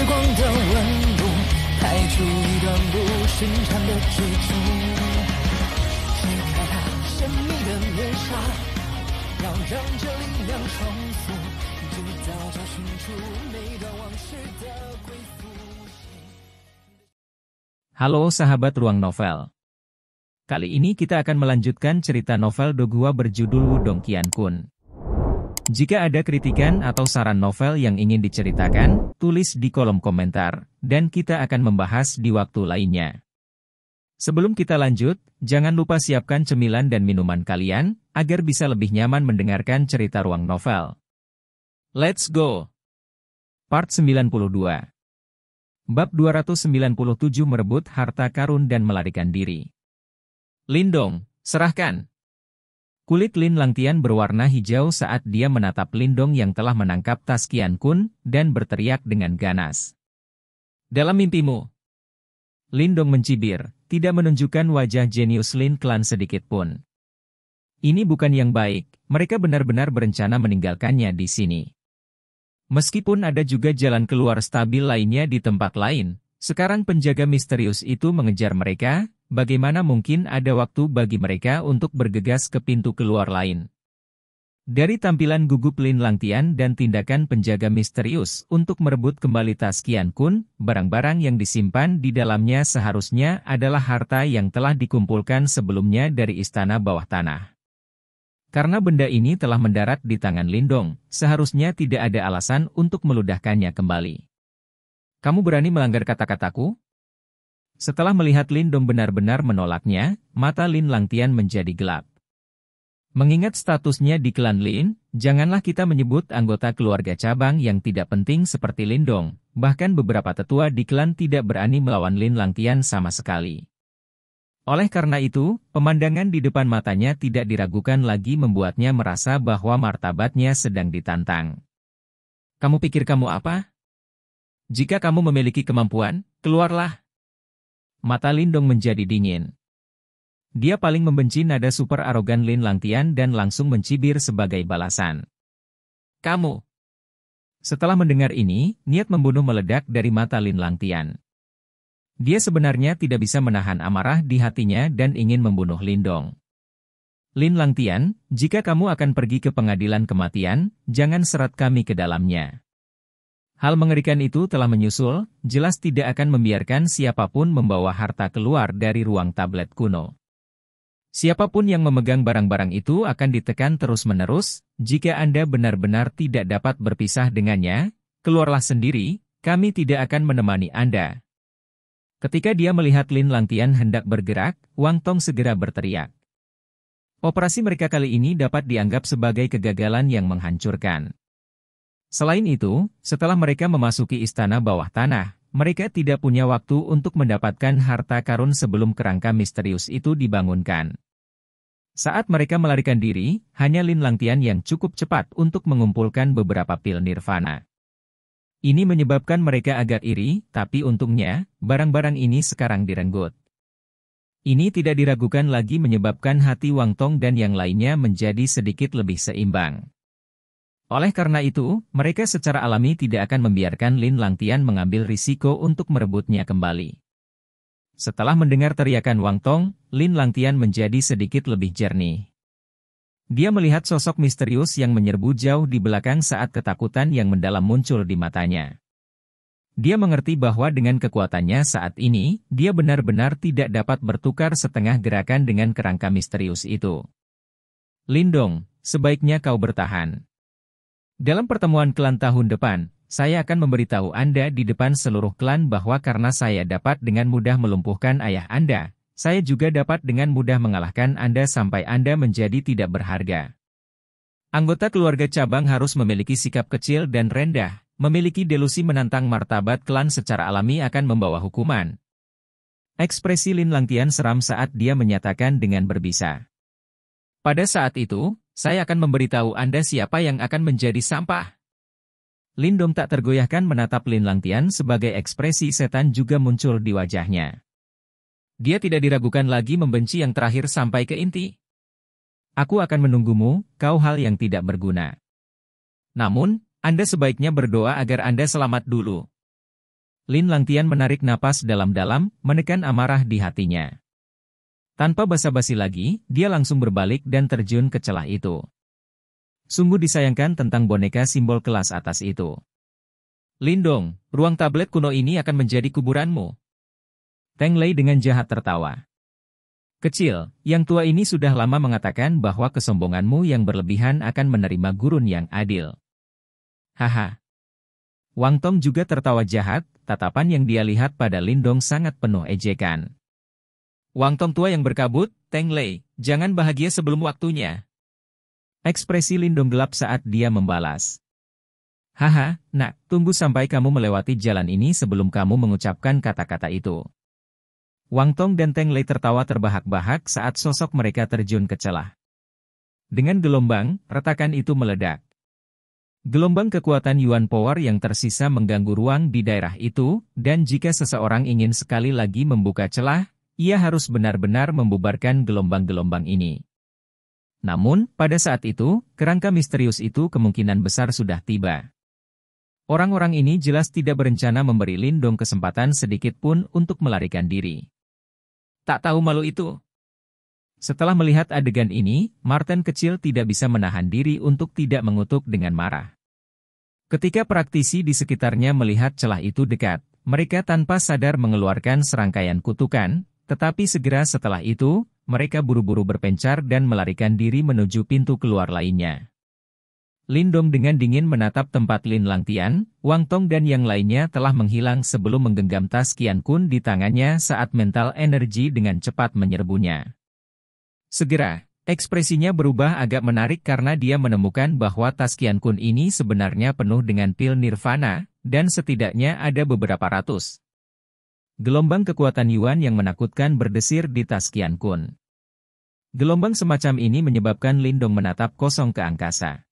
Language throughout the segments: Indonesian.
光的温度，开出一段不寻常的追逐。揭开它神秘的面纱，要让这力量重复，直到找寻出那段往事的归宿。Halo sahabat Ruang Novel. Kali ini kita akan melanjutkan cerita novel Dogua berjudul Wudong Qiankun. Jika ada kritikan atau saran novel yang ingin diceritakan, tulis di kolom komentar, dan kita akan membahas di waktu lainnya. Sebelum kita lanjut, jangan lupa siapkan cemilan dan minuman kalian, agar bisa lebih nyaman mendengarkan cerita Ruang Novel. Let's go! Part 92. Bab 297 merebut harta karun dan melarikan diri. Lindong, serahkan! Kulit Lin Langtian berwarna hijau saat dia menatap Lindong yang telah menangkap tas Qiankun, dan berteriak dengan ganas. Dalam mimpimu. Lindong mencibir, tidak menunjukkan wajah jenius Lin Clan sedikit pun. Ini bukan yang baik, mereka benar-benar berencana meninggalkannya di sini. Meskipun ada juga jalan keluar stabil lainnya di tempat lain, sekarang penjaga misterius itu mengejar mereka, bagaimana mungkin ada waktu bagi mereka untuk bergegas ke pintu keluar lain. Dari tampilan gugup Lin Langtian dan tindakan penjaga misterius untuk merebut kembali tas Qiankun, barang-barang yang disimpan di dalamnya seharusnya adalah harta yang telah dikumpulkan sebelumnya dari istana bawah tanah. Karena benda ini telah mendarat di tangan Lindong, seharusnya tidak ada alasan untuk meludahkannya kembali. Kamu berani melanggar kata-kataku? Setelah melihat Lindong benar-benar menolaknya, mata Lin Langtian menjadi gelap. Mengingat statusnya di klan Lin, janganlah kita menyebut anggota keluarga cabang yang tidak penting seperti Lindong, bahkan beberapa tetua di klan tidak berani melawan Lin Langtian sama sekali. Oleh karena itu, pemandangan di depan matanya tidak diragukan lagi membuatnya merasa bahwa martabatnya sedang ditantang. Kamu pikir kamu apa? Jika kamu memiliki kemampuan, keluarlah. Mata Lindong menjadi dingin. Dia paling membenci nada super arogan Lin Langtian dan langsung mencibir sebagai balasan. Kamu. Setelah mendengar ini, niat membunuh meledak dari mata Lin Langtian. Dia sebenarnya tidak bisa menahan amarah di hatinya dan ingin membunuh Lindong. Lin Langtian, jika kamu akan pergi ke pengadilan kematian, jangan seret kami ke dalamnya. Hal mengerikan itu telah menyusul, jelas tidak akan membiarkan siapapun membawa harta keluar dari ruang tablet kuno. Siapapun yang memegang barang-barang itu akan ditekan terus-menerus, jika Anda benar-benar tidak dapat berpisah dengannya, keluarlah sendiri, kami tidak akan menemani Anda. Ketika dia melihat Lin Langtian hendak bergerak, Wang Tong segera berteriak. Operasi mereka kali ini dapat dianggap sebagai kegagalan yang menghancurkan. Selain itu, setelah mereka memasuki istana bawah tanah, mereka tidak punya waktu untuk mendapatkan harta karun sebelum kerangka misterius itu dibangunkan. Saat mereka melarikan diri, hanya Lin Langtian yang cukup cepat untuk mengumpulkan beberapa pil nirvana. Ini menyebabkan mereka agak iri, tapi untungnya, barang-barang ini sekarang direnggut. Ini tidak diragukan lagi menyebabkan hati Wang Tong dan yang lainnya menjadi sedikit lebih seimbang. Oleh karena itu, mereka secara alami tidak akan membiarkan Lin Langtian mengambil risiko untuk merebutnya kembali. Setelah mendengar teriakan Wang Tong, Lin Langtian menjadi sedikit lebih jernih. Dia melihat sosok misterius yang menyerbu jauh di belakang saat ketakutan yang mendalam muncul di matanya. Dia mengerti bahwa dengan kekuatannya saat ini, dia benar-benar tidak dapat bertukar setengah gerakan dengan kerangka misterius itu. Lindong, sebaiknya kau bertahan. Dalam pertemuan klan tahun depan, saya akan memberitahu Anda di depan seluruh klan bahwa karena saya dapat dengan mudah melumpuhkan ayah Anda, saya juga dapat dengan mudah mengalahkan Anda sampai Anda menjadi tidak berharga. Anggota keluarga cabang harus memiliki sikap kecil dan rendah, memiliki delusi menantang martabat klan secara alami akan membawa hukuman. Ekspresi Lin Langtian seram saat dia menyatakan dengan berbisa. Pada saat itu, saya akan memberitahu Anda siapa yang akan menjadi sampah. Lindong tak tergoyahkan menatap Lin Langtian sebagai ekspresi setan juga muncul di wajahnya. Dia tidak diragukan lagi membenci yang terakhir sampai ke inti. Aku akan menunggumu, kau hal yang tidak berguna. Namun, Anda sebaiknya berdoa agar Anda selamat dulu. Lin Langtian menarik napas dalam-dalam, menekan amarah di hatinya. Tanpa basa-basi lagi, dia langsung berbalik dan terjun ke celah itu. Sungguh disayangkan tentang boneka simbol kelas atas itu. Lindong, ruang tablet kuno ini akan menjadi kuburanmu. Teng Lei dengan jahat tertawa. Kecil, yang tua ini sudah lama mengatakan bahwa kesombonganmu yang berlebihan akan menerima gurun yang adil. Haha. Wang Tong juga tertawa jahat, tatapan yang dia lihat pada Lindong sangat penuh ejekan. Wang Tong tua yang berkabut, Teng Lei, jangan bahagia sebelum waktunya. Ekspresi Lindong gelap saat dia membalas. Haha, nak, tunggu sampai kamu melewati jalan ini sebelum kamu mengucapkan kata-kata itu. Wang Tong dan Teng Lei tertawa terbahak-bahak saat sosok mereka terjun ke celah. Dengan gelombang, retakan itu meledak. Gelombang kekuatan Yuan Power yang tersisa mengganggu ruang di daerah itu, dan jika seseorang ingin sekali lagi membuka celah, ia harus benar-benar membubarkan gelombang-gelombang ini. Namun, pada saat itu, kerangka misterius itu kemungkinan besar sudah tiba. Orang-orang ini jelas tidak berencana memberi Lindong kesempatan sedikit pun untuk melarikan diri. Tak tahu malu itu. Setelah melihat adegan ini, Martin kecil tidak bisa menahan diri untuk tidak mengutuk dengan marah. Ketika praktisi di sekitarnya melihat celah itu dekat, mereka tanpa sadar mengeluarkan serangkaian kutukan, tetapi segera setelah itu, mereka buru-buru berpencar dan melarikan diri menuju pintu keluar lainnya. Lindong dengan dingin menatap tempat Lin Langtian, Wang Tong dan yang lainnya telah menghilang sebelum menggenggam tas Qian Kun di tangannya saat mental energi dengan cepat menyerbunya. Segera, ekspresinya berubah agak menarik karena dia menemukan bahwa tas Qian Kun ini sebenarnya penuh dengan pil nirvana, dan setidaknya ada beberapa ratus. Gelombang kekuatan Yuan yang menakutkan berdesir di tas Qian Kun. Gelombang semacam ini menyebabkan Lindong menatap kosong ke angkasa.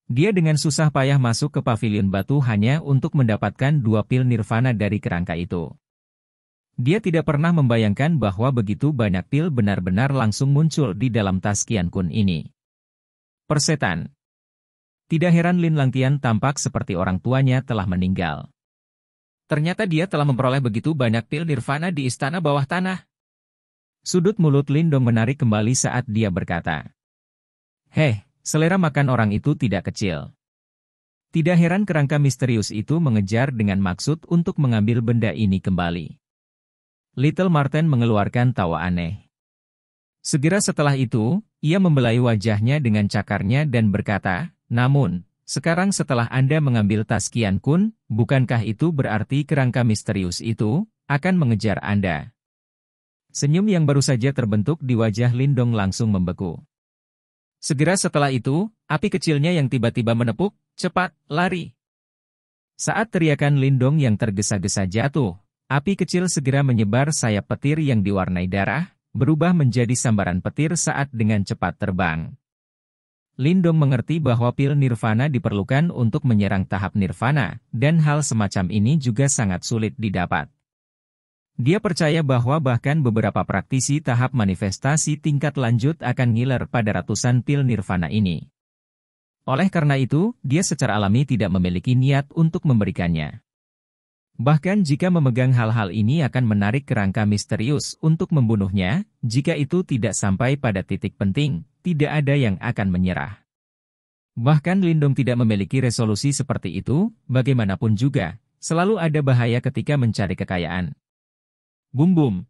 Dia dengan susah payah masuk ke pavilion batu hanya untuk mendapatkan 2 pil nirvana dari kerangka itu. Dia tidak pernah membayangkan bahwa begitu banyak pil benar-benar langsung muncul di dalam tas Qian Kun ini. Persetan. Tidak heran Lin Langtian tampak seperti orang tuanya telah meninggal. Ternyata dia telah memperoleh begitu banyak pil nirvana di istana bawah tanah. Sudut mulut Lindong menarik kembali saat dia berkata. Selera makan orang itu tidak kecil. Tidak heran kerangka misterius itu mengejar dengan maksud untuk mengambil benda ini kembali. Little Martin mengeluarkan tawa aneh. Segera setelah itu, ia membelai wajahnya dengan cakarnya dan berkata, namun, sekarang setelah Anda mengambil tas Qian Kun, bukankah itu berarti kerangka misterius itu akan mengejar Anda? Senyum yang baru saja terbentuk di wajah Lindong langsung membeku. Segera setelah itu, api kecilnya yang tiba-tiba menepuk, cepat, lari. Saat teriakan Lindong yang tergesa-gesa jatuh, api kecil segera menyebar sayap petir yang diwarnai darah, berubah menjadi sambaran petir saat dengan cepat terbang. Lindong mengerti bahwa pil nirvana diperlukan untuk menyerang tahap nirvana, dan hal semacam ini juga sangat sulit didapat. Dia percaya bahwa bahkan beberapa praktisi tahap manifestasi tingkat lanjut akan ngiler pada ratusan pil nirvana ini. Oleh karena itu, dia secara alami tidak memiliki niat untuk memberikannya. Bahkan jika memegang hal-hal ini akan menarik kerangka misterius untuk membunuhnya, jika itu tidak sampai pada titik penting, tidak ada yang akan menyerah. Bahkan Lindong tidak memiliki resolusi seperti itu, bagaimanapun juga, selalu ada bahaya ketika mencari kekayaan. Bum-bum.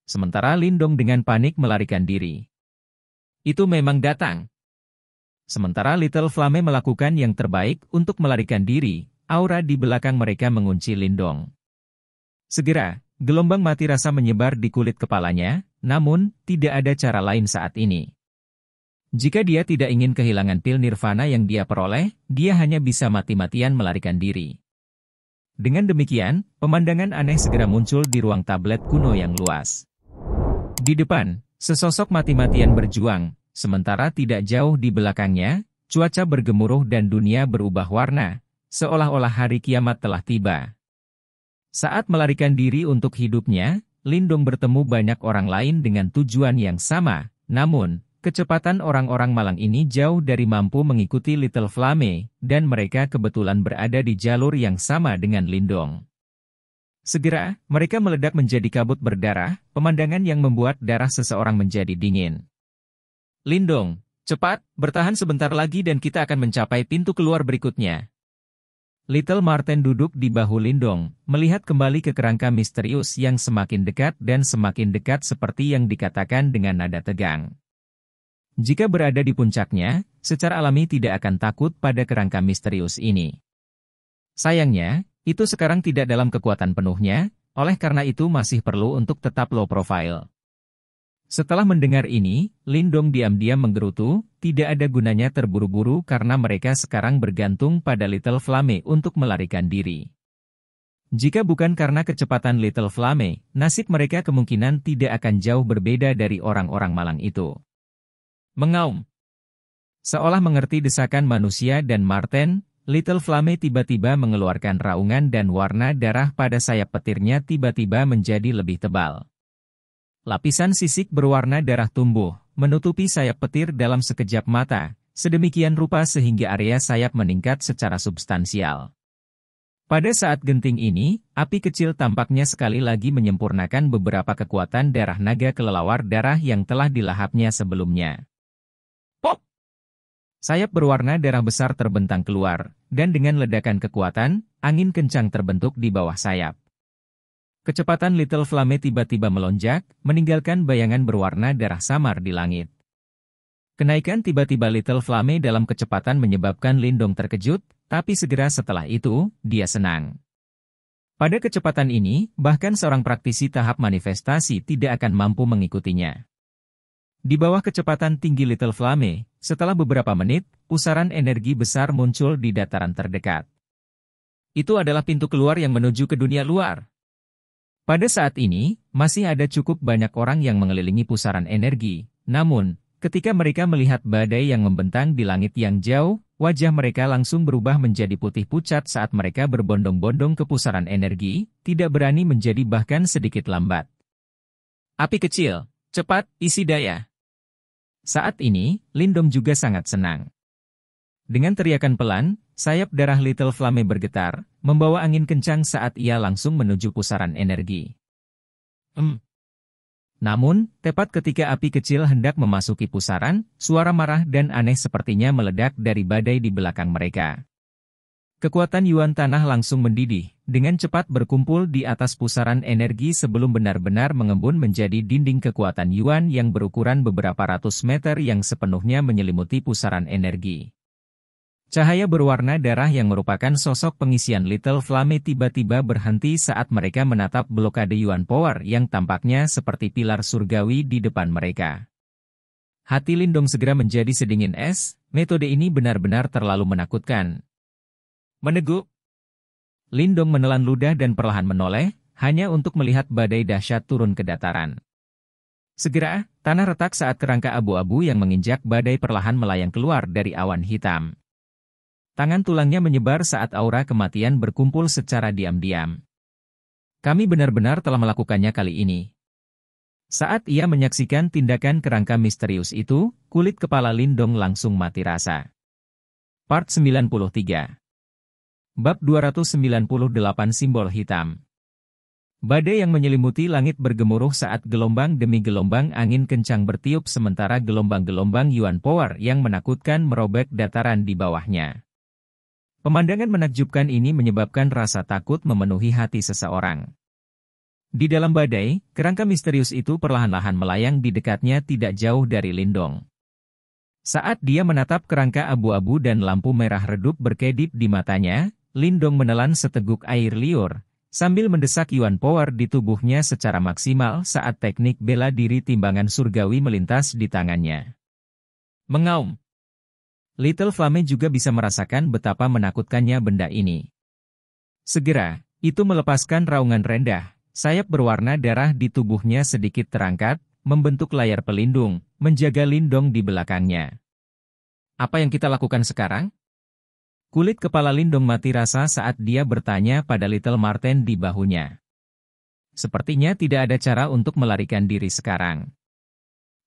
Sementara Lindong dengan panik melarikan diri. Itu memang datang. Sementara Little Flame melakukan yang terbaik untuk melarikan diri, aura di belakang mereka mengunci Lindong. Segera, gelombang mati rasa menyebar di kulit kepalanya, namun, tidak ada cara lain saat ini. Jika dia tidak ingin kehilangan pil nirvana yang dia peroleh, dia hanya bisa mati-matian melarikan diri. Dengan demikian, pemandangan aneh segera muncul di ruang tablet kuno yang luas. Di depan, sesosok mati-matian berjuang, sementara tidak jauh di belakangnya, cuaca bergemuruh dan dunia berubah warna, seolah-olah hari kiamat telah tiba. Saat melarikan diri untuk hidupnya, Lindong bertemu banyak orang lain dengan tujuan yang sama, namun, kecepatan orang-orang malang ini jauh dari mampu mengikuti Little Flame, dan mereka kebetulan berada di jalur yang sama dengan Lindong. Segera, mereka meledak menjadi kabut berdarah, pemandangan yang membuat darah seseorang menjadi dingin. Lindong, cepat, bertahan sebentar lagi dan kita akan mencapai pintu keluar berikutnya. Little Marten duduk di bahu Lindong, melihat kembali ke kerangka misterius yang semakin dekat dan semakin dekat seperti yang dikatakan dengan nada tegang. Jika berada di puncaknya, secara alami tidak akan takut pada kerangka misterius ini. Sayangnya, itu sekarang tidak dalam kekuatan penuhnya, oleh karena itu masih perlu untuk tetap low profile. Setelah mendengar ini, Lindong diam-diam menggerutu, tidak ada gunanya terburu-buru karena mereka sekarang bergantung pada Little Flame untuk melarikan diri. Jika bukan karena kecepatan Little Flame, nasib mereka kemungkinan tidak akan jauh berbeda dari orang-orang malang itu. Mengaum. Seolah mengerti desakan manusia dan Marten, Little Flame tiba-tiba mengeluarkan raungan dan warna darah pada sayap petirnya tiba-tiba menjadi lebih tebal. Lapisan sisik berwarna darah tumbuh, menutupi sayap petir dalam sekejap mata, sedemikian rupa sehingga area sayap meningkat secara substansial. Pada saat genting ini, api kecil tampaknya sekali lagi menyempurnakan beberapa kekuatan darah naga kelelawar darah yang telah dilahapnya sebelumnya. Pop! Sayap berwarna darah besar terbentang keluar, dan dengan ledakan kekuatan, angin kencang terbentuk di bawah sayap. Kecepatan Little Flame tiba-tiba melonjak, meninggalkan bayangan berwarna darah samar di langit. Kenaikan tiba-tiba Little Flame dalam kecepatan menyebabkan Lindong terkejut, tapi segera setelah itu, dia senang. Pada kecepatan ini, bahkan seorang praktisi tahap manifestasi tidak akan mampu mengikutinya. Di bawah kecepatan tinggi Little Flame, setelah beberapa menit, pusaran energi besar muncul di dataran terdekat. Itu adalah pintu keluar yang menuju ke dunia luar. Pada saat ini, masih ada cukup banyak orang yang mengelilingi pusaran energi, namun, ketika mereka melihat badai yang membentang di langit yang jauh, wajah mereka langsung berubah menjadi putih pucat saat mereka berbondong-bondong ke pusaran energi, tidak berani menjadi bahkan sedikit lambat. Api kecil, cepat, isi daya. Saat ini, Lindong juga sangat senang. Dengan teriakan pelan, sayap darah Little Flame bergetar, membawa angin kencang saat ia langsung menuju pusaran energi. Namun, tepat ketika api kecil hendak memasuki pusaran, suara marah dan aneh sepertinya meledak dari badai di belakang mereka. Kekuatan Yuan Tanah langsung mendidih, dengan cepat berkumpul di atas pusaran energi sebelum benar-benar mengembun menjadi dinding kekuatan Yuan yang berukuran beberapa ratus meter yang sepenuhnya menyelimuti pusaran energi. Cahaya berwarna darah yang merupakan sosok pengisian Little Flame tiba-tiba berhenti saat mereka menatap blokade Yuan Power yang tampaknya seperti pilar surgawi di depan mereka. Hati Lindong segera menjadi sedingin es, metode ini benar-benar terlalu menakutkan. Meneguk. Lindong menelan ludah dan perlahan menoleh, hanya untuk melihat badai dahsyat turun ke dataran. Segera, tanah retak saat kerangka abu-abu yang menginjak badai perlahan melayang keluar dari awan hitam. Tangan tulangnya menyebar saat aura kematian berkumpul secara diam-diam. Kami benar-benar telah melakukannya kali ini. Saat ia menyaksikan tindakan kerangka misterius itu, kulit kepala Lindong langsung mati rasa. Part 93. Bab 298 Simbol Hitam. Badai yang menyelimuti langit bergemuruh saat gelombang demi gelombang angin kencang bertiup sementara gelombang-gelombang Yuan Power yang menakutkan merobek dataran di bawahnya. Pemandangan menakjubkan ini menyebabkan rasa takut memenuhi hati seseorang. Di dalam badai, kerangka misterius itu perlahan-lahan melayang di dekatnya tidak jauh dari Lindong. Saat dia menatap kerangka abu-abu dan lampu merah redup berkedip di matanya, Lindong menelan seteguk air liur, sambil mendesak Yuan Power di tubuhnya secara maksimal saat teknik bela diri timbangan surgawi melintas di tangannya. Mengaum. Little Flame juga bisa merasakan betapa menakutkannya benda ini. Segera, itu melepaskan raungan rendah, sayap berwarna darah di tubuhnya sedikit terangkat, membentuk layar pelindung, menjaga Lindong di belakangnya. Apa yang kita lakukan sekarang? Kulit kepala Lindong mati rasa saat dia bertanya pada Little Marten di bahunya. Sepertinya tidak ada cara untuk melarikan diri sekarang.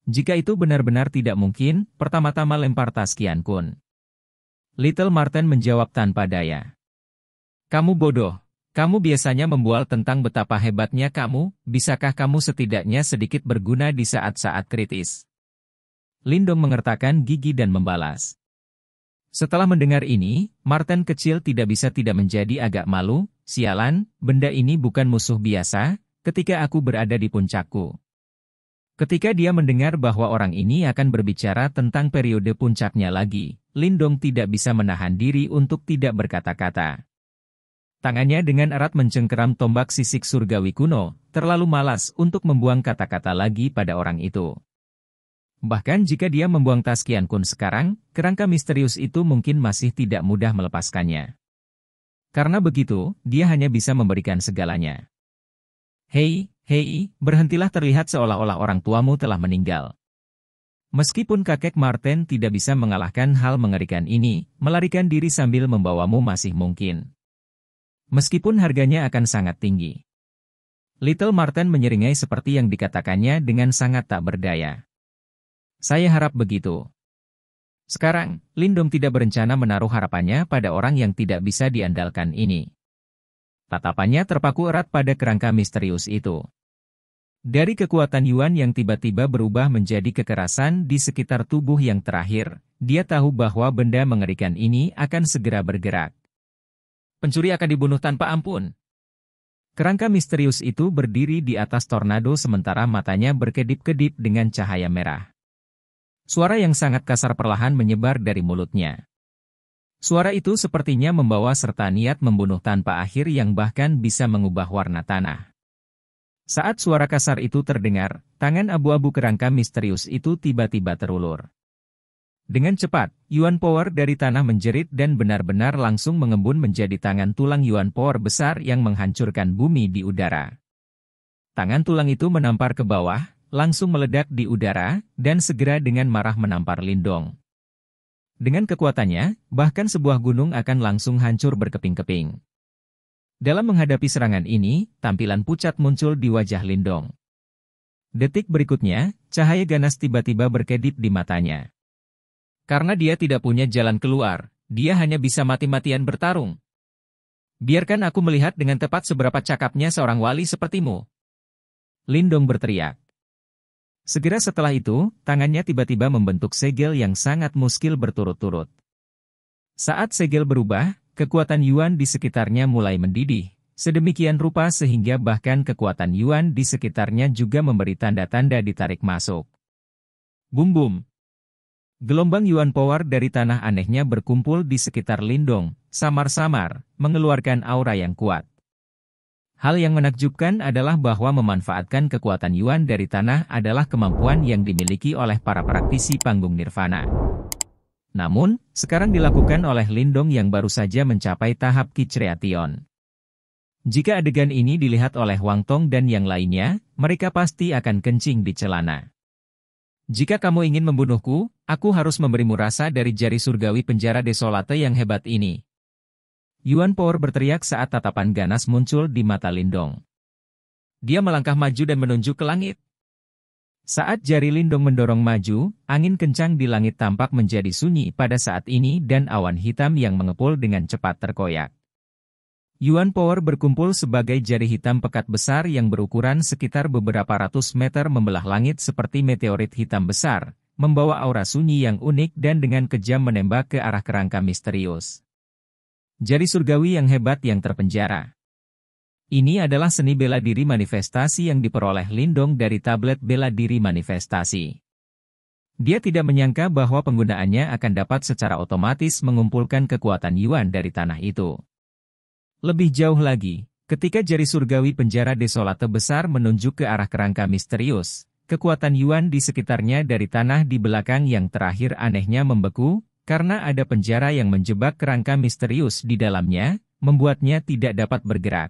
Jika itu benar-benar tidak mungkin, pertama-tama lempar tas Qian Kun. Little Marten menjawab tanpa daya. Kamu bodoh. Kamu biasanya membual tentang betapa hebatnya kamu, bisakah kamu setidaknya sedikit berguna di saat-saat kritis? Lindong mengertakkan gigi dan membalas. Setelah mendengar ini, Martin kecil tidak bisa tidak menjadi agak malu. Sialan, benda ini bukan musuh biasa, ketika aku berada di puncakku. Ketika dia mendengar bahwa orang ini akan berbicara tentang periode puncaknya lagi, Lindong tidak bisa menahan diri untuk tidak berkata-kata. Tangannya dengan erat mencengkeram tombak sisik surgawi kuno, terlalu malas untuk membuang kata-kata lagi pada orang itu. Bahkan jika dia membuang tas Qian Kun sekarang, kerangka misterius itu mungkin masih tidak mudah melepaskannya. Karena begitu, dia hanya bisa memberikan segalanya. Hei, berhentilah terlihat seolah-olah orang tuamu telah meninggal. Meskipun kakek Martin tidak bisa mengalahkan hal mengerikan ini, melarikan diri sambil membawamu masih mungkin. Meskipun harganya akan sangat tinggi. Little Martin menyeringai seperti yang dikatakannya dengan sangat tak berdaya. Saya harap begitu. Sekarang, Lindong tidak berencana menaruh harapannya pada orang yang tidak bisa diandalkan ini. Tatapannya terpaku erat pada kerangka misterius itu. Dari kekuatan Yuan yang tiba-tiba berubah menjadi kekerasan di sekitar tubuh yang terakhir, dia tahu bahwa benda mengerikan ini akan segera bergerak. Pencuri akan dibunuh tanpa ampun. Kerangka misterius itu berdiri di atas tornado sementara matanya berkedip-kedip dengan cahaya merah. Suara yang sangat kasar perlahan menyebar dari mulutnya. Suara itu sepertinya membawa serta niat membunuh tanpa akhir yang bahkan bisa mengubah warna tanah. Saat suara kasar itu terdengar, tangan abu-abu kerangka misterius itu tiba-tiba terulur. Dengan cepat, Yuan Power dari tanah menjerit dan benar-benar langsung mengembun menjadi tangan tulang Yuan Power besar yang menghancurkan bumi di udara. Tangan tulang itu menampar ke bawah, langsung meledak di udara, dan segera dengan marah menampar Lindong. Dengan kekuatannya, bahkan sebuah gunung akan langsung hancur berkeping-keping. Dalam menghadapi serangan ini, tampilan pucat muncul di wajah Lindong. Detik berikutnya, cahaya ganas tiba-tiba berkedip di matanya. Karena dia tidak punya jalan keluar, dia hanya bisa mati-matian bertarung. Biarkan aku melihat dengan tepat seberapa cakapnya seorang wali sepertimu. Lindong berteriak. Segera setelah itu, tangannya tiba-tiba membentuk segel yang sangat muskil berturut-turut. Saat segel berubah, kekuatan Yuan di sekitarnya mulai mendidih, sedemikian rupa sehingga bahkan kekuatan Yuan di sekitarnya juga memberi tanda-tanda ditarik masuk. Bum-bum. Gelombang Yuan Power dari tanah anehnya berkumpul di sekitar Lindong, samar-samar, mengeluarkan aura yang kuat. Hal yang menakjubkan adalah bahwa memanfaatkan kekuatan Yuan dari tanah adalah kemampuan yang dimiliki oleh para praktisi panggung nirvana. Namun, sekarang dilakukan oleh Lindong yang baru saja mencapai tahap Kicreation. Jika adegan ini dilihat oleh Wang Tong dan yang lainnya, mereka pasti akan kencing di celana. Jika kamu ingin membunuhku, aku harus memberimu rasa dari jari surgawi penjara desolate yang hebat ini. Yuan Power berteriak saat tatapan ganas muncul di mata Lindong. Dia melangkah maju dan menunjuk ke langit. Saat jari Lindong mendorong maju, angin kencang di langit tampak menjadi sunyi pada saat ini dan awan hitam yang mengepul dengan cepat terkoyak. Yuan Power berkumpul sebagai jari hitam pekat besar yang berukuran sekitar beberapa ratus meter membelah langit seperti meteorit hitam besar, membawa aura sunyi yang unik dan dengan kejam menembak ke arah kerangka misterius. Jari surgawi yang hebat yang terpenjara. Ini adalah seni bela diri manifestasi yang diperoleh Lindong dari tablet bela diri manifestasi. Dia tidak menyangka bahwa penggunaannya akan dapat secara otomatis mengumpulkan kekuatan Yuan dari tanah itu. Lebih jauh lagi, ketika jari surgawi penjara desolate besar menunjuk ke arah kerangka misterius, kekuatan Yuan di sekitarnya dari tanah di belakang yang terakhir anehnya membeku, karena ada penjara yang menjebak kerangka misterius di dalamnya, membuatnya tidak dapat bergerak.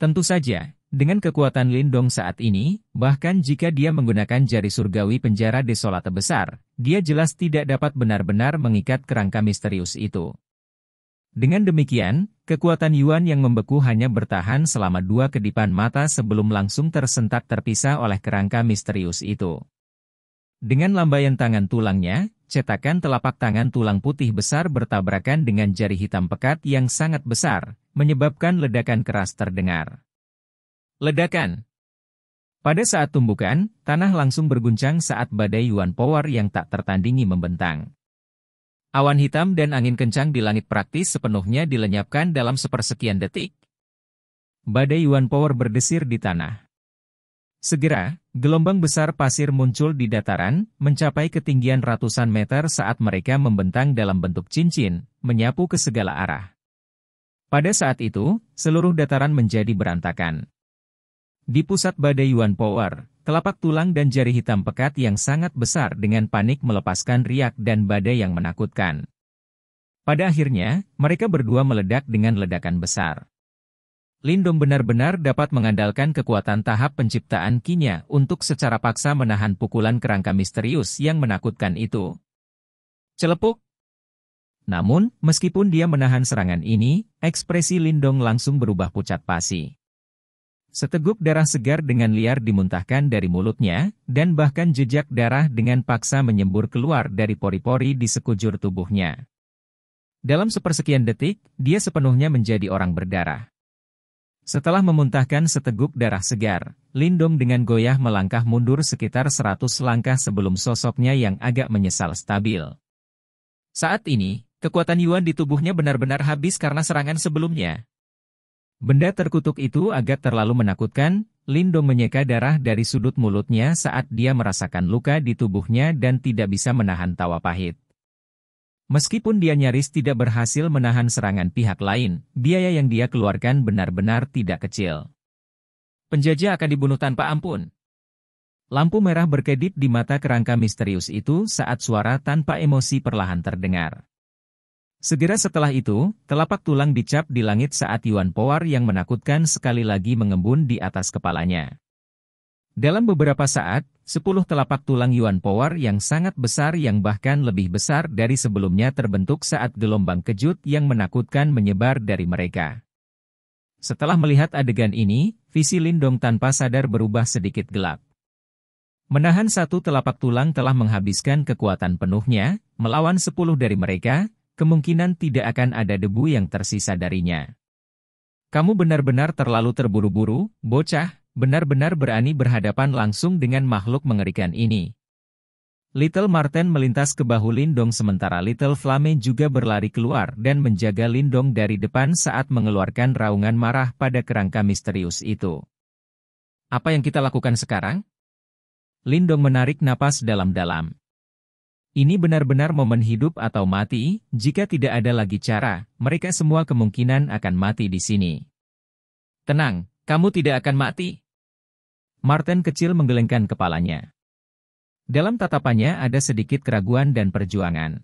Tentu saja, dengan kekuatan Lindong saat ini, bahkan jika dia menggunakan jari surgawi penjara desolate besar, dia jelas tidak dapat benar-benar mengikat kerangka misterius itu. Dengan demikian, kekuatan Yuan yang membeku hanya bertahan selama 2 kedipan mata sebelum langsung tersentak terpisah oleh kerangka misterius itu. Dengan lambaian tangan tulangnya, cetakan telapak tangan tulang putih besar bertabrakan dengan jari hitam pekat yang sangat besar, menyebabkan ledakan keras terdengar. Ledakan. Pada saat tumbukan, tanah langsung berguncang saat badai Yuan Power yang tak tertandingi membentang. Awan hitam dan angin kencang di langit praktis sepenuhnya dilenyapkan dalam sepersekian detik. Badai Yuan Power berdesir di tanah. Segera, gelombang besar pasir muncul di dataran, mencapai ketinggian ratusan meter saat mereka membentang dalam bentuk cincin, menyapu ke segala arah. Pada saat itu, seluruh dataran menjadi berantakan. Di pusat badai Yuan Power, telapak tulang dan jari hitam pekat yang sangat besar dengan panik melepaskan riak dan badai yang menakutkan. Pada akhirnya, mereka berdua meledak dengan ledakan besar. Lindong benar-benar dapat mengandalkan kekuatan tahap penciptaan Qi-nya untuk secara paksa menahan pukulan kerangka misterius yang menakutkan itu. Celepuk. Namun, meskipun dia menahan serangan ini, ekspresi Lindong langsung berubah pucat pasi. Seteguk darah segar dengan liar dimuntahkan dari mulutnya, dan bahkan jejak darah dengan paksa menyembur keluar dari pori-pori di sekujur tubuhnya. Dalam sepersekian detik, dia sepenuhnya menjadi orang berdarah. Setelah memuntahkan seteguk darah segar, Lindong dengan goyah melangkah mundur sekitar 100 langkah sebelum sosoknya yang agak menyesal stabil. Saat ini, kekuatan Yuan di tubuhnya benar-benar habis karena serangan sebelumnya. Benda terkutuk itu agak terlalu menakutkan, Lindong menyeka darah dari sudut mulutnya saat dia merasakan luka di tubuhnya dan tidak bisa menahan tawa pahit. Meskipun dia nyaris tidak berhasil menahan serangan pihak lain, biaya yang dia keluarkan benar-benar tidak kecil. Penjajah akan dibunuh tanpa ampun. Lampu merah berkedip di mata kerangka misterius itu saat suara tanpa emosi perlahan terdengar. Segera setelah itu, telapak tulang dicap di langit saat Yuan Power yang menakutkan sekali lagi mengembun di atas kepalanya. Dalam beberapa saat, 10 telapak tulang Yuan Power yang sangat besar yang bahkan lebih besar dari sebelumnya terbentuk saat gelombang kejut yang menakutkan menyebar dari mereka. Setelah melihat adegan ini, visi Lindong tanpa sadar berubah sedikit gelap. Menahan satu telapak tulang telah menghabiskan kekuatan penuhnya, melawan 10 dari mereka, kemungkinan tidak akan ada debu yang tersisa darinya. Kamu benar-benar terlalu terburu-buru, bocah, benar-benar berani berhadapan langsung dengan makhluk mengerikan ini. Little Marten melintas ke bahu Lindong sementara Little Flame juga berlari keluar dan menjaga Lindong dari depan saat mengeluarkan raungan marah pada kerangka misterius itu. Apa yang kita lakukan sekarang? Lindong menarik napas dalam-dalam. Ini benar-benar momen hidup atau mati, jika tidak ada lagi cara, mereka semua kemungkinan akan mati di sini. Tenang, kamu tidak akan mati. Marten kecil menggelengkan kepalanya. Dalam tatapannya ada sedikit keraguan dan perjuangan.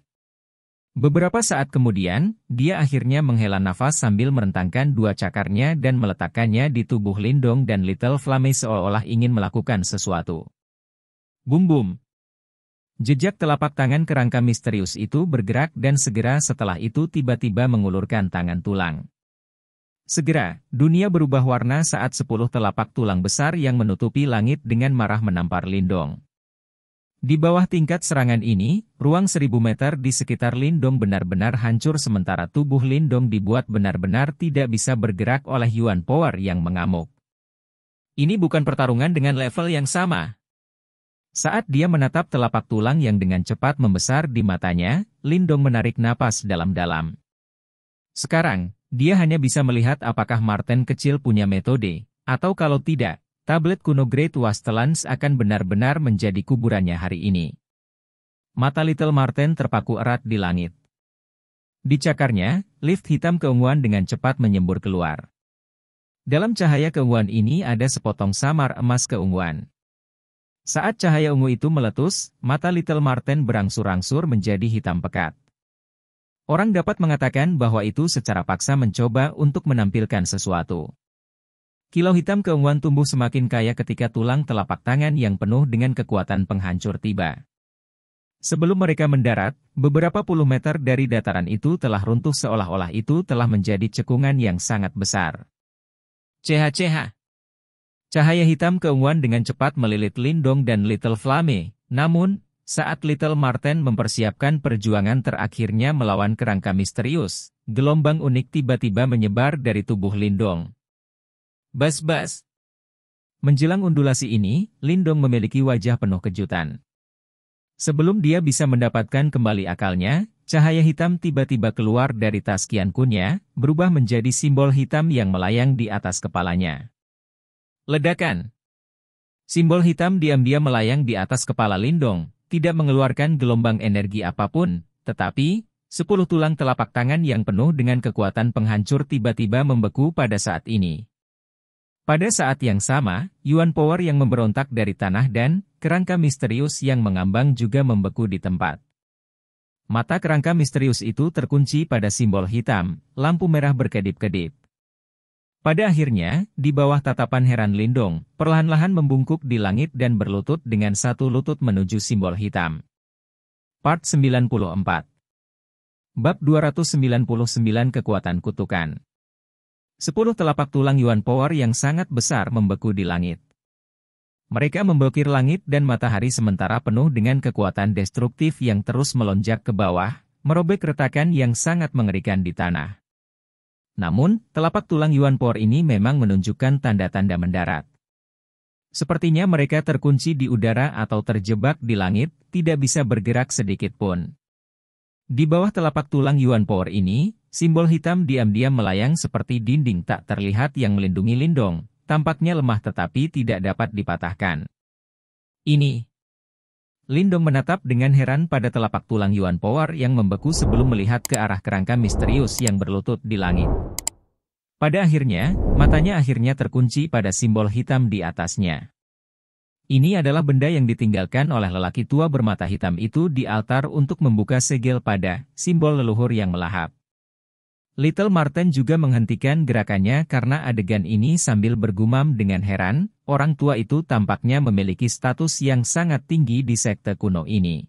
Beberapa saat kemudian, dia akhirnya menghela nafas sambil merentangkan dua cakarnya dan meletakkannya di tubuh Lindong dan Little Flame seolah-olah ingin melakukan sesuatu. Bum-bum. Jejak telapak tangan kerangka misterius itu bergerak dan segera setelah itu tiba-tiba mengulurkan tangan tulang. Segera, dunia berubah warna saat 10 telapak tulang besar yang menutupi langit dengan marah menampar Lindong. Di bawah tingkat serangan ini, ruang 1000 meter di sekitar Lindong benar-benar hancur sementara tubuh Lindong dibuat benar-benar tidak bisa bergerak oleh Yuan Power yang mengamuk. Ini bukan pertarungan dengan level yang sama. Saat dia menatap telapak tulang yang dengan cepat membesar di matanya, Lindong menarik napas dalam-dalam. Sekarang, dia hanya bisa melihat apakah Marten kecil punya metode, atau kalau tidak, tablet kuno Great Wastelands akan benar-benar menjadi kuburannya hari ini. Mata Little Marten terpaku erat di langit. Di cakarnya, lift hitam keunguan dengan cepat menyembur keluar. Dalam cahaya keunguan ini ada sepotong samar emas keunguan. Saat cahaya ungu itu meletus, mata Little Marten berangsur-angsur menjadi hitam pekat. Orang dapat mengatakan bahwa itu secara paksa mencoba untuk menampilkan sesuatu. Kilau hitam keunguan tumbuh semakin kaya ketika tulang telapak tangan yang penuh dengan kekuatan penghancur tiba. Sebelum mereka mendarat, beberapa puluh meter dari dataran itu telah runtuh seolah-olah itu telah menjadi cekungan yang sangat besar. CH. Cahaya hitam keunguan dengan cepat melilit Lindong dan Little Flame, namun, Saat Little Marten mempersiapkan perjuangan terakhirnya melawan kerangka misterius, gelombang unik tiba-tiba menyebar dari tubuh Lindong. Bas-bas. Menjelang undulasi ini, Lindong memiliki wajah penuh kejutan. Sebelum dia bisa mendapatkan kembali akalnya, cahaya hitam tiba-tiba keluar dari tas Qian Kun-nya, berubah menjadi simbol hitam yang melayang di atas kepalanya. Ledakan. Simbol hitam diam-diam melayang di atas kepala Lindong, tidak mengeluarkan gelombang energi apapun, tetapi 10 tulang telapak tangan yang penuh dengan kekuatan penghancur tiba-tiba membeku pada saat ini. Pada saat yang sama, Yuan Power yang memberontak dari tanah dan kerangka misterius yang mengambang juga membeku di tempat. Mata kerangka misterius itu terkunci pada simbol hitam, lampu merah berkedip-kedip. Pada akhirnya, di bawah tatapan heran Lindong, perlahan-lahan membungkuk di langit dan berlutut dengan satu lutut menuju simbol hitam. Part 94. Bab 299 Kekuatan Kutukan. 10 telapak tulang Yuan Power yang sangat besar membeku di langit. Mereka memblokir langit dan matahari sementara penuh dengan kekuatan destruktif yang terus melonjak ke bawah, merobek retakan yang sangat mengerikan di tanah. Namun, telapak tulang Yuan Power ini memang menunjukkan tanda-tanda mendarat. Sepertinya mereka terkunci di udara atau terjebak di langit, tidak bisa bergerak sedikit pun. Di bawah telapak tulang Yuan Power ini, simbol hitam diam-diam melayang seperti dinding tak terlihat yang melindungi Lindong, tampaknya lemah tetapi tidak dapat dipatahkan. Ini. Lindong menatap dengan heran pada telapak tulang Yuan Power yang membeku sebelum melihat ke arah kerangka misterius yang berlutut di langit. Pada akhirnya, matanya akhirnya terkunci pada simbol hitam di atasnya. Ini adalah benda yang ditinggalkan oleh lelaki tua bermata hitam itu di altar untuk membuka segel pada simbol leluhur yang melahap. Little Marten juga menghentikan gerakannya karena adegan ini sambil bergumam dengan heran, orang tua itu tampaknya memiliki status yang sangat tinggi di sekte kuno ini.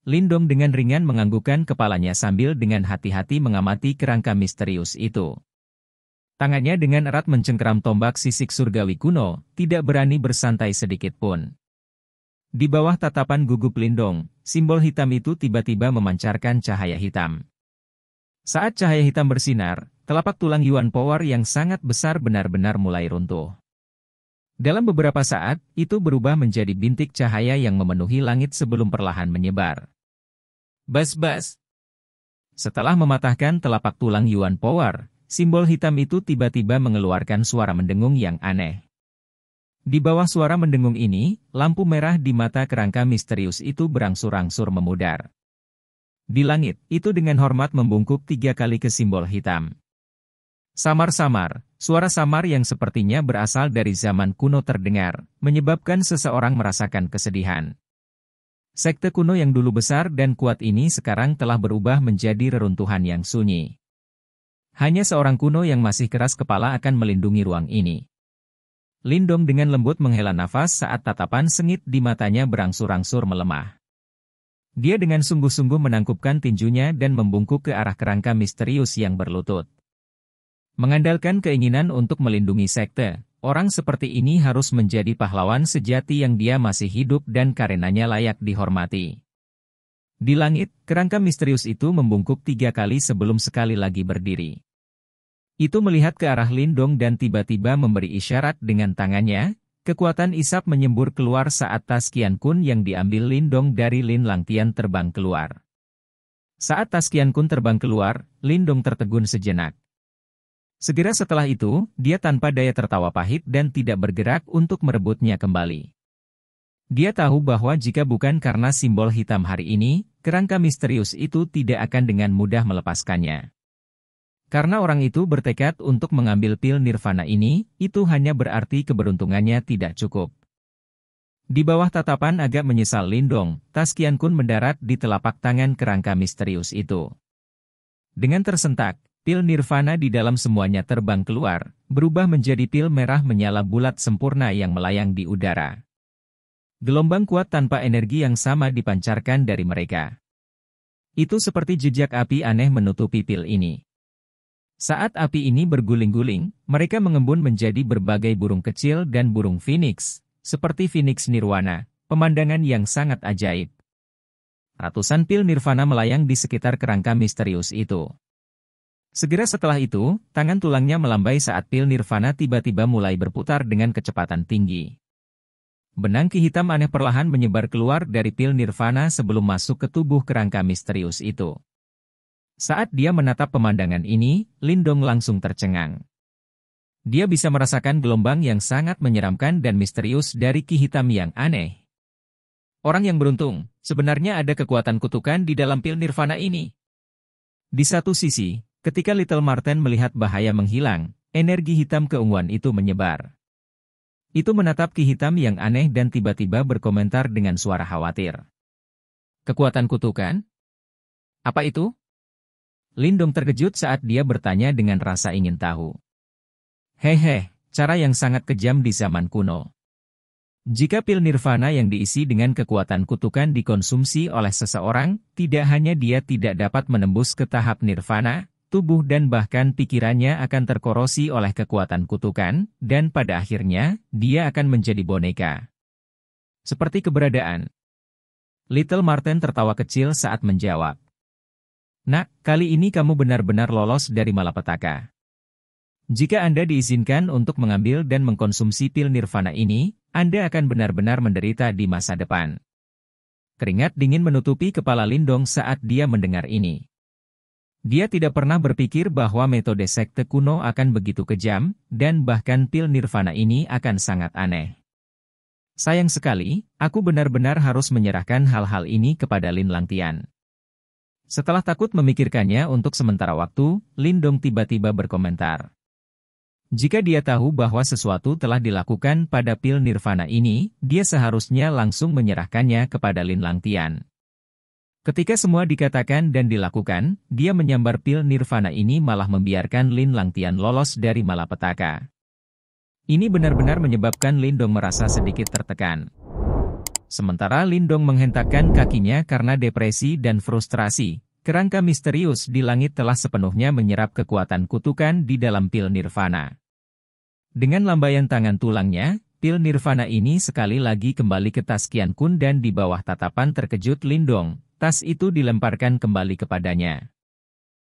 Lindong dengan ringan menganggukkan kepalanya sambil dengan hati-hati mengamati kerangka misterius itu. Tangannya dengan erat mencengkeram tombak sisik surgawi kuno, tidak berani bersantai sedikit pun. Di bawah tatapan gugup Lindong, simbol hitam itu tiba-tiba memancarkan cahaya hitam. Saat cahaya hitam bersinar, telapak tulang Yuan Power yang sangat besar benar-benar mulai runtuh. Dalam beberapa saat, itu berubah menjadi bintik cahaya yang memenuhi langit sebelum perlahan menyebar. Bas-bas. Setelah mematahkan telapak tulang Yuan Power, simbol hitam itu tiba-tiba mengeluarkan suara mendengung yang aneh. Di bawah suara mendengung ini, lampu merah di mata kerangka misterius itu berangsur-angsur memudar. Di langit, itu dengan hormat membungkuk 3 kali ke simbol hitam. Samar-samar, suara samar yang sepertinya berasal dari zaman kuno terdengar, menyebabkan seseorang merasakan kesedihan. Sekte kuno yang dulu besar dan kuat ini sekarang telah berubah menjadi reruntuhan yang sunyi. Hanya seorang kuno yang masih keras kepala akan melindungi ruang ini. Lindong dengan lembut menghela nafas saat tatapan sengit di matanya berangsur-angsur melemah. Dia dengan sungguh-sungguh menangkupkan tinjunya dan membungkuk ke arah kerangka misterius yang berlutut. Mengandalkan keinginan untuk melindungi sekte, orang seperti ini harus menjadi pahlawan sejati yang dia masih hidup dan karenanya layak dihormati. Di langit, kerangka misterius itu membungkuk 3 kali sebelum sekali lagi berdiri. Itu melihat ke arah Lindong dan tiba-tiba memberi isyarat dengan tangannya. Kekuatan isap menyembur keluar saat tas Qian Kun yang diambil Lindong dari Lin Langtian terbang keluar. Saat tas Qian Kun terbang keluar, Lindong tertegun sejenak. Segera setelah itu, dia tanpa daya tertawa pahit dan tidak bergerak untuk merebutnya kembali. Dia tahu bahwa jika bukan karena simbol hitam hari ini, kerangka misterius itu tidak akan dengan mudah melepaskannya. Karena orang itu bertekad untuk mengambil pil nirvana ini, itu hanya berarti keberuntungannya tidak cukup. Di bawah tatapan agak menyesal Lindong, tas Qian Kun mendarat di telapak tangan kerangka misterius itu. Dengan tersentak, pil nirvana di dalam semuanya terbang keluar, berubah menjadi pil merah menyala bulat sempurna yang melayang di udara. Gelombang kuat tanpa energi yang sama dipancarkan dari mereka. Itu seperti jejak api aneh menutupi pil ini. Saat api ini berguling-guling, mereka mengembun menjadi berbagai burung kecil dan burung phoenix, seperti phoenix nirwana, pemandangan yang sangat ajaib. Ratusan pil nirvana melayang di sekitar kerangka misterius itu. Segera setelah itu, tangan tulangnya melambai saat pil nirvana tiba-tiba mulai berputar dengan kecepatan tinggi. Benang ki hitam aneh perlahan menyebar keluar dari pil nirvana sebelum masuk ke tubuh kerangka misterius itu. Saat dia menatap pemandangan ini, Lindong langsung tercengang. Dia bisa merasakan gelombang yang sangat menyeramkan dan misterius dari ki hitam yang aneh. Orang yang beruntung, sebenarnya ada kekuatan kutukan di dalam pil nirvana ini. Di satu sisi, ketika Little Marten melihat bahaya menghilang, energi hitam keunguan itu menyebar. Itu menatap ki hitam yang aneh dan tiba-tiba berkomentar dengan suara khawatir. Kekuatan kutukan? Apa itu? Lindong terkejut saat dia bertanya dengan rasa ingin tahu. Hehe, cara yang sangat kejam di zaman kuno. Jika pil nirvana yang diisi dengan kekuatan kutukan dikonsumsi oleh seseorang, tidak hanya dia tidak dapat menembus ke tahap nirvana, tubuh dan bahkan pikirannya akan terkorosi oleh kekuatan kutukan, dan pada akhirnya, dia akan menjadi boneka. Seperti keberadaan. Little Marten tertawa kecil saat menjawab. Nak, kali ini kamu benar-benar lolos dari malapetaka. Jika Anda diizinkan untuk mengambil dan mengkonsumsi pil nirvana ini, Anda akan benar-benar menderita di masa depan. Keringat dingin menutupi kepala Lindong saat dia mendengar ini. Dia tidak pernah berpikir bahwa metode sekte kuno akan begitu kejam, dan bahkan pil nirvana ini akan sangat aneh. Sayang sekali, aku benar-benar harus menyerahkan hal-hal ini kepada Lin Langtian. Setelah takut memikirkannya untuk sementara waktu, Lindong tiba-tiba berkomentar. Jika dia tahu bahwa sesuatu telah dilakukan pada pil nirvana ini, dia seharusnya langsung menyerahkannya kepada Lin Langtian. Ketika semua dikatakan dan dilakukan, dia menyambar pil nirvana ini malah membiarkan Lin Langtian lolos dari malapetaka. Ini benar-benar menyebabkan Lindong merasa sedikit tertekan. Sementara Lindong menghentakkan kakinya karena depresi dan frustrasi, kerangka misterius di langit telah sepenuhnya menyerap kekuatan kutukan di dalam pil nirvana. Dengan lambaian tangan tulangnya, pil nirvana ini sekali lagi kembali ke tas Qian Kun dan di bawah tatapan terkejut Lindong, tas itu dilemparkan kembali kepadanya.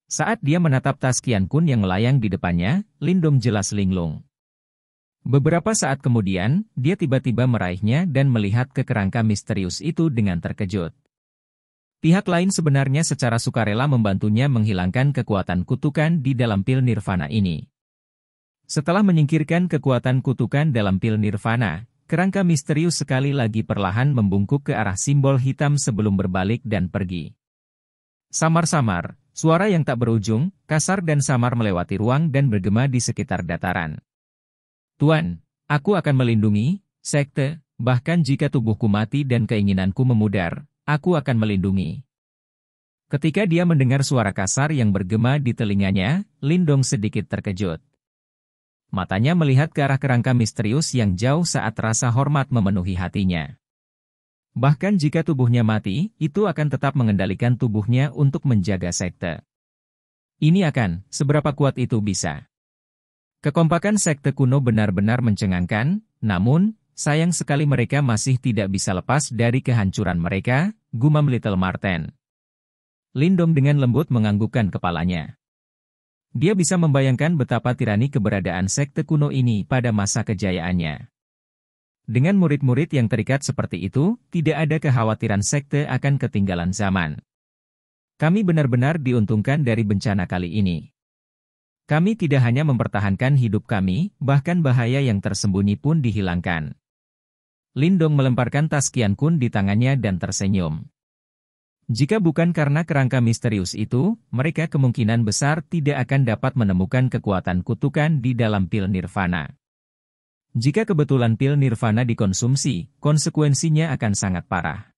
Saat dia menatap tas Qian Kun yang melayang di depannya, Lindong jelas linglung. Beberapa saat kemudian, dia tiba-tiba meraihnya dan melihat ke kerangka misterius itu dengan terkejut. Pihak lain sebenarnya secara sukarela membantunya menghilangkan kekuatan kutukan di dalam pil nirvana ini. Setelah menyingkirkan kekuatan kutukan dalam pil nirvana, kerangka misterius sekali lagi perlahan membungkuk ke arah simbol hitam sebelum berbalik dan pergi. Samar-samar, suara yang tak berujung, kasar dan samar melewati ruang dan bergema di sekitar dataran. Tuan, aku akan melindungi, sekte, bahkan jika tubuhku mati dan keinginanku memudar, aku akan melindungi. Ketika dia mendengar suara kasar yang bergema di telinganya, Lindong sedikit terkejut. Matanya melihat ke arah kerangka misterius yang jauh saat rasa hormat memenuhi hatinya. Bahkan jika tubuhnya mati, itu akan tetap mengendalikan tubuhnya untuk menjaga sekte. Ini akan, seberapa kuat itu bisa. Kekompakan sekte kuno benar-benar mencengangkan, namun, sayang sekali mereka masih tidak bisa lepas dari kehancuran mereka, gumam Little Marten. Lindong dengan lembut menganggukkan kepalanya. Dia bisa membayangkan betapa tirani keberadaan sekte kuno ini pada masa kejayaannya. Dengan murid-murid yang terikat seperti itu, tidak ada kekhawatiran sekte akan ketinggalan zaman. Kami benar-benar diuntungkan dari bencana kali ini. Kami tidak hanya mempertahankan hidup kami, bahkan bahaya yang tersembunyi pun dihilangkan. Lindong melemparkan tas Qian Kun di tangannya dan tersenyum. Jika bukan karena kerangka misterius itu, mereka kemungkinan besar tidak akan dapat menemukan kekuatan kutukan di dalam pil nirvana. Jika kebetulan pil nirvana dikonsumsi, konsekuensinya akan sangat parah.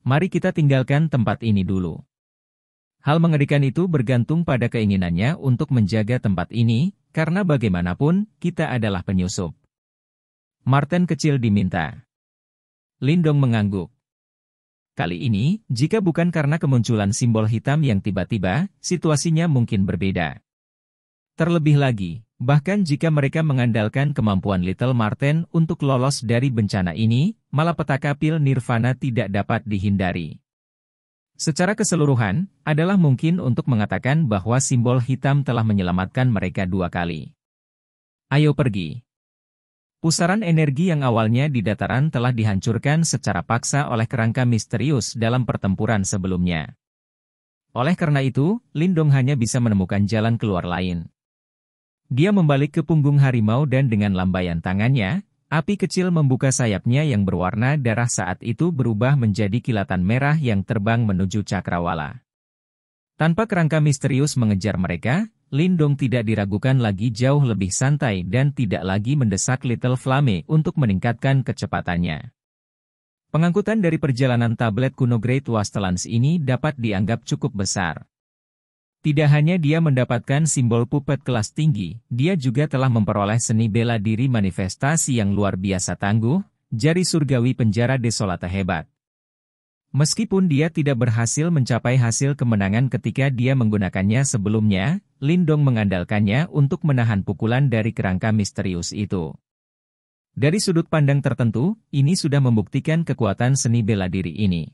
Mari kita tinggalkan tempat ini dulu. Hal mengerikan itu bergantung pada keinginannya untuk menjaga tempat ini, karena bagaimanapun, kita adalah penyusup. Marten kecil diminta. Lindong mengangguk. Kali ini, jika bukan karena kemunculan simbol hitam yang tiba-tiba, situasinya mungkin berbeda. Terlebih lagi, Bahkan jika mereka mengandalkan kemampuan Little Marten untuk lolos dari bencana ini, malapetaka pil Nirvana tidak dapat dihindari. Secara keseluruhan, adalah mungkin untuk mengatakan bahwa simbol hitam telah menyelamatkan mereka 2 kali. Ayo pergi. Pusaran energi yang awalnya di dataran telah dihancurkan secara paksa oleh kerangka misterius dalam pertempuran sebelumnya. Oleh karena itu, Lindong hanya bisa menemukan jalan keluar lain. Dia membalik ke punggung harimau dan dengan lambaian tangannya, api kecil membuka sayapnya yang berwarna darah saat itu berubah menjadi kilatan merah yang terbang menuju cakrawala. Tanpa kerangka misterius mengejar mereka, Lindong tidak diragukan lagi jauh lebih santai dan tidak lagi mendesak Little Flame untuk meningkatkan kecepatannya. Pengangkutan dari perjalanan tablet kuno Great Wastelands ini dapat dianggap cukup besar. Tidak hanya dia mendapatkan simbol puppet kelas tinggi, dia juga telah memperoleh seni bela diri manifestasi yang luar biasa tangguh, jari surgawi penjara desolata hebat. Meskipun dia tidak berhasil mencapai hasil kemenangan ketika dia menggunakannya sebelumnya, Lindong mengandalkannya untuk menahan pukulan dari kerangka misterius itu. Dari sudut pandang tertentu, ini sudah membuktikan kekuatan seni bela diri ini.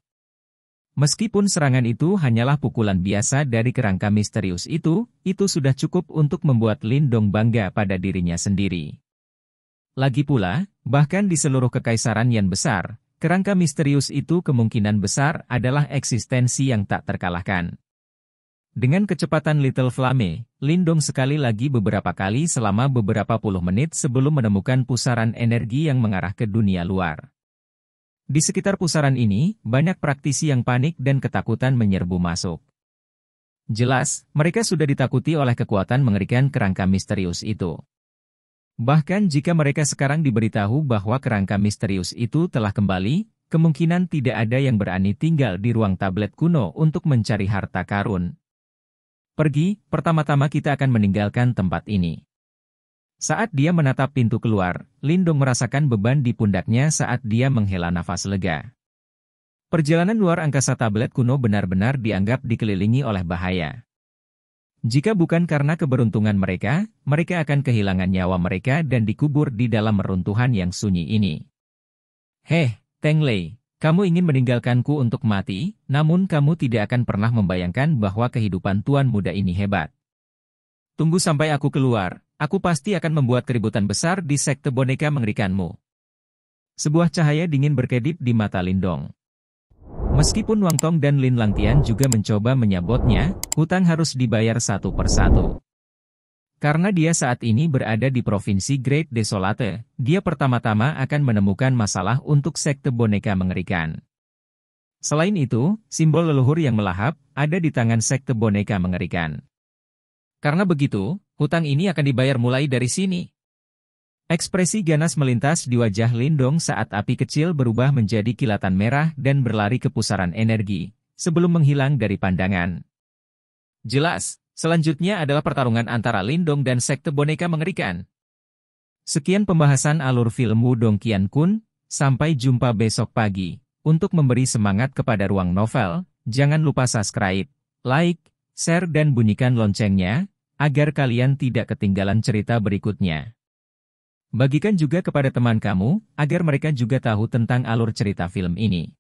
Meskipun serangan itu hanyalah pukulan biasa dari kerangka misterius itu sudah cukup untuk membuat Lindong bangga pada dirinya sendiri. Lagi pula, bahkan di seluruh kekaisaran Yan besar, kerangka misterius itu kemungkinan besar adalah eksistensi yang tak terkalahkan. Dengan kecepatan Little Flame, Lindong sekali lagi beberapa kali selama beberapa puluh menit sebelum menemukan pusaran energi yang mengarah ke dunia luar. Di sekitar pusaran ini, banyak praktisi yang panik dan ketakutan menyerbu masuk. Jelas, mereka sudah ditakuti oleh kekuatan mengerikan kerangka misterius itu. Bahkan jika mereka sekarang diberitahu bahwa kerangka misterius itu telah kembali, kemungkinan tidak ada yang berani tinggal di ruang tablet kuno untuk mencari harta karun. Pergi, pertama-tama kita akan meninggalkan tempat ini. Saat dia menatap pintu keluar, Lindong merasakan beban di pundaknya saat dia menghela nafas lega. Perjalanan luar angkasa tablet kuno benar-benar dianggap dikelilingi oleh bahaya. Jika bukan karena keberuntungan mereka akan kehilangan nyawa mereka dan dikubur di dalam reruntuhan yang sunyi ini. Heh, Teng Lei, kamu ingin meninggalkanku untuk mati, namun kamu tidak akan pernah membayangkan bahwa kehidupan tuan muda ini hebat. Tunggu sampai aku keluar, aku pasti akan membuat keributan besar di sekte boneka mengerikanmu. Sebuah cahaya dingin berkedip di mata Lindong. Meskipun Wang Tong dan Lin Langtian juga mencoba menyabotnya, hutang harus dibayar satu persatu. Karena dia saat ini berada di Provinsi Great Desolate, dia pertama-tama akan menemukan masalah untuk sekte boneka mengerikan. Selain itu, simbol leluhur yang melahap ada di tangan sekte boneka mengerikan. Karena begitu, hutang ini akan dibayar mulai dari sini. Ekspresi ganas melintas di wajah Lindong saat api kecil berubah menjadi kilatan merah dan berlari ke pusaran energi, sebelum menghilang dari pandangan. Jelas, selanjutnya adalah pertarungan antara Lindong dan sekte boneka mengerikan. Sekian pembahasan alur film Wudong Qiankun, sampai jumpa besok pagi. Untuk memberi semangat kepada Ruang Novel, jangan lupa subscribe, like, share dan bunyikan loncengnya, agar kalian tidak ketinggalan cerita berikutnya. Bagikan juga kepada teman kamu, agar mereka juga tahu tentang alur cerita film ini.